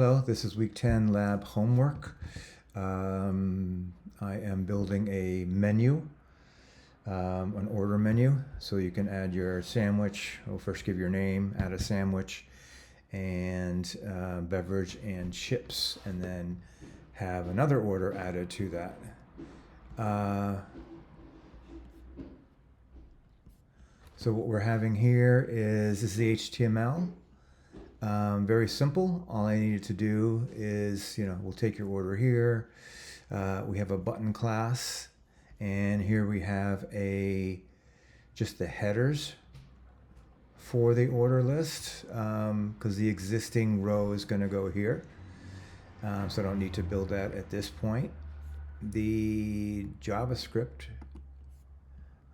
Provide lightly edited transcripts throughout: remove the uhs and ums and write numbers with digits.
Hello, this is week 10 lab homework. I am building a menu, an order menu, so you can add your sandwich. We'll first give your name, add a sandwich, and beverage and chips, and then have another order added to that. So what we're having here is, this is the HTML. Very simple. All I needed to do is, we'll take your order here. We have a button class, and here we have just the headers for the order list, because the existing row is going to go here. So I don't need to build that at this point. The JavaScript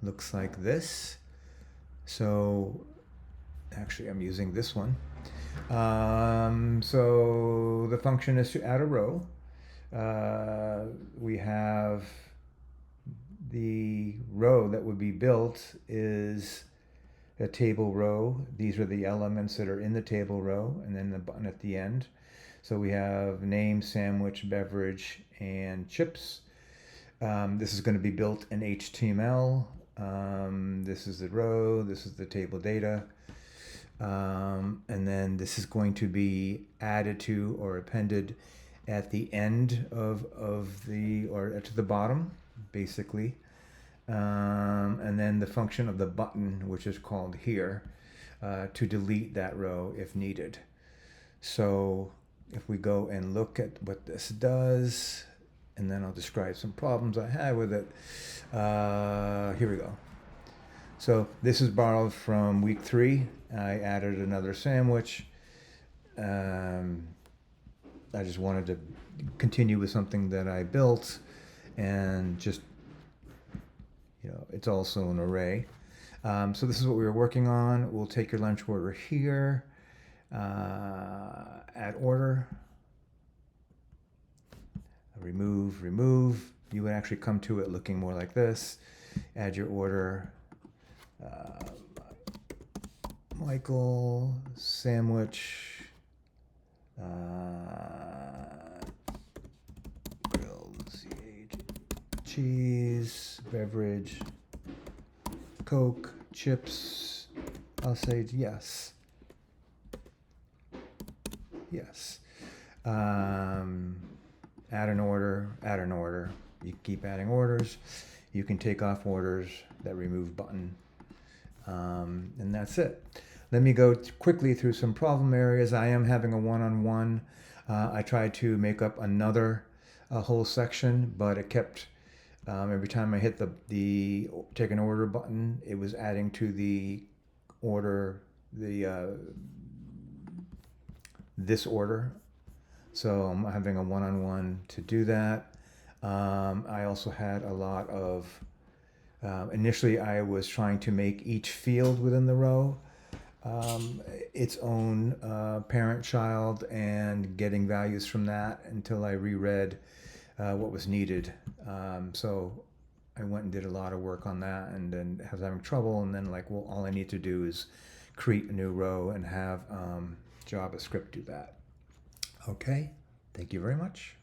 looks like this. So actually I'm using this one. So the function is to add a row. We have the row that would be built is a table row. These are the elements that are in the table row, and then the button at the end. So we have name, sandwich, beverage, and chips. This is going to be built in HTML. This is the row, this is the table data. And then this is going to be added to or appended at the end or to the bottom, basically. And then the function of the button, which is called here, to delete that row if needed. So if we go and look at what this does, and then I'll describe some problems I had with it. Here we go. So this is borrowed from week 3. I added another sandwich. I just wanted to continue with something that I built, and just, it's also an array. So this is what we were working on. We'll take your lunch order here, add order, remove. You would actually come to it looking more like this. Add your order. Michael, sandwich, grilled cheese, beverage, Coke, chips. I'll say yes. Yes. Add an order. You can keep adding orders. You can take off orders, that remove button. And that's it. Let me go quickly through some problem areas. I am having a one-on-one. I tried to make up another whole section, but it kept, every time I hit the take an order button, it was adding to the order, this order. So I'm having a one-on-one to do that. I also had a lot of, initially I was trying to make each field within the row its own parent-child, and getting values from that until I reread what was needed. So I went and did a lot of work on that, and then I was having trouble, and then all I need to do is create a new row and have JavaScript do that. Okay, thank you very much.